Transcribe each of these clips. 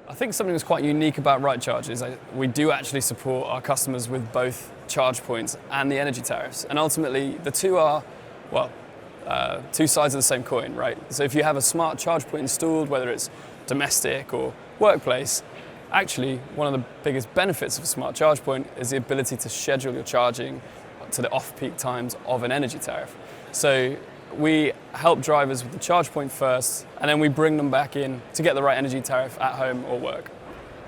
I think something that's quite unique about Rightcharge is we do actually support our customers with both charge points and the energy tariffs. And ultimately, the two are, well, two sides of the same coin, right? So if you have a smart charge point installed, whether it's domestic or workplace, actually one of the biggest benefits of a smart charge point is the ability to schedule your charging to the off-peak times of an energy tariff. So we help drivers with the charge point first, and then we bring them back in to get the right energy tariff at home or work.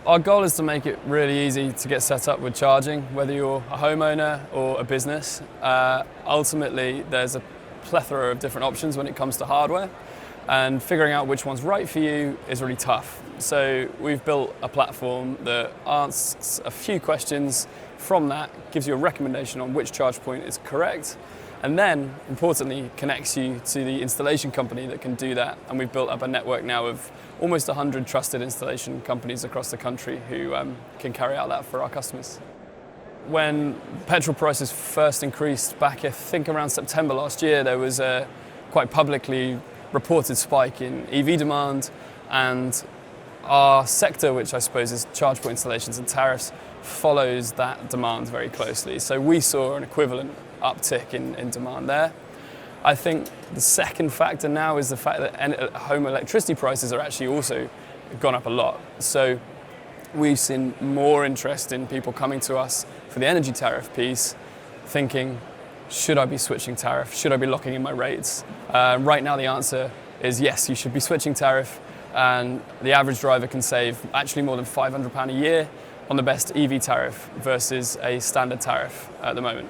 Our goal is to make it really easy to get set up with charging, whether you're a homeowner or a business. Ultimately, there's a plethora of different options when it comes to hardware, and figuring out which one's right for you is really tough. So we've built a platform that asks a few questions. From that, gives you a recommendation on which charge point is correct, and then, importantly, connects you to the installation company that can do that. And we've built up a network now of almost 100 trusted installation companies across the country who can carry out that for our customers. When petrol prices first increased back, I think around September last year, there was a quite publicly reported spike in EV demand, and our sector, which I suppose is charge point installations and tariffs, follows that demand very closely. So we saw an equivalent uptick in demand there. I think the second factor now is the fact that home electricity prices are actually also gone up a lot. So we've seen more interest in people coming to us for the energy tariff piece, thinking, should I be switching tariff? Should I be locking in my rates? Right now the answer is yes, you should be switching tariff, and the average driver can save actually more than £500 a year on the best EV tariff versus a standard tariff at the moment.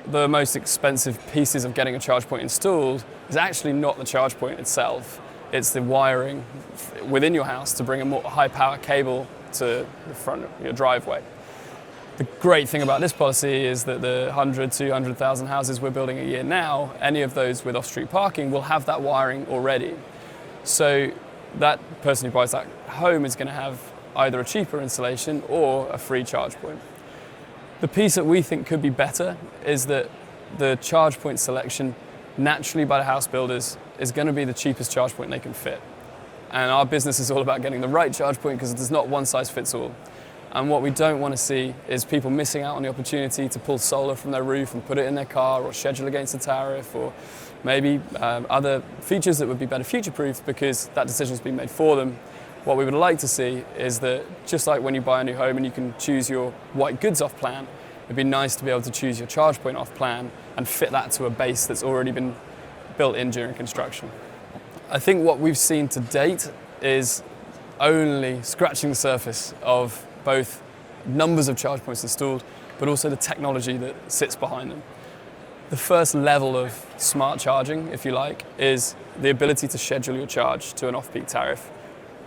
The most expensive pieces of getting a charge point installed is actually not the charge point itself, it's the wiring within your house to bring a more high power cable to the front of your driveway. The great thing about this policy is that the 100, 200,000 houses we're building a year now, any of those with off-street parking will have that wiring already. So that person who buys that home is going to have either a cheaper installation or a free charge point. The piece that we think could be better is that the charge point selection naturally by the house builders is going to be the cheapest charge point they can fit. And our business is all about getting the right charge point because there's not one size fits all. And what we don't want to see is people missing out on the opportunity to pull solar from their roof and put it in their car, or schedule against a tariff, or maybe other features that would be better future-proofed because that decision's been made for them. What we would like to see is that just like when you buy a new home and you can choose your white goods off plan, it'd be nice to be able to choose your charge point off plan and fit that to a base that's already been built in during construction. I think what we've seen to date is only scratching the surface of both numbers of charge points installed, but also the technology that sits behind them. The first level of smart charging, if you like, is the ability to schedule your charge to an off-peak tariff.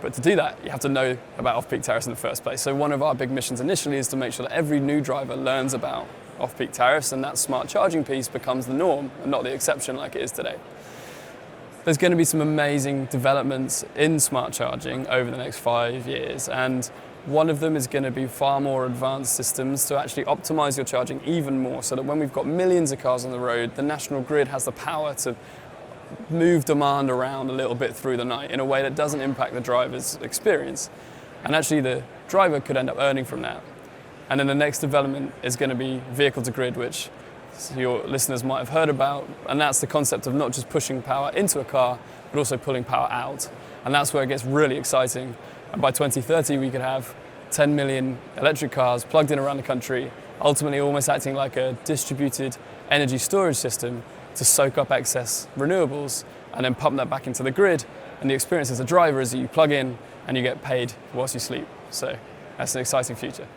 But to do that, you have to know about off-peak tariffs in the first place. So one of our big missions initially is to make sure that every new driver learns about off-peak tariffs, and that smart charging piece becomes the norm and not the exception like it is today. There's going to be some amazing developments in smart charging over the next 5 years, and one of them is going to be far more advanced systems to actually optimize your charging even more, so that when we've got millions of cars on the road, the national grid has the power to move demand around a little bit through the night in a way that doesn't impact the driver's experience. And actually the driver could end up earning from that. And then the next development is going to be vehicle to grid, which your listeners might have heard about. And that's the concept of not just pushing power into a car, but also pulling power out. And that's where it gets really exciting. And by 2030, we could have 10 million electric cars plugged in around the country, ultimately almost acting like a distributed energy storage system to soak up excess renewables and then pump that back into the grid. And the experience as a driver is that you plug in and you get paid whilst you sleep. So that's an exciting future.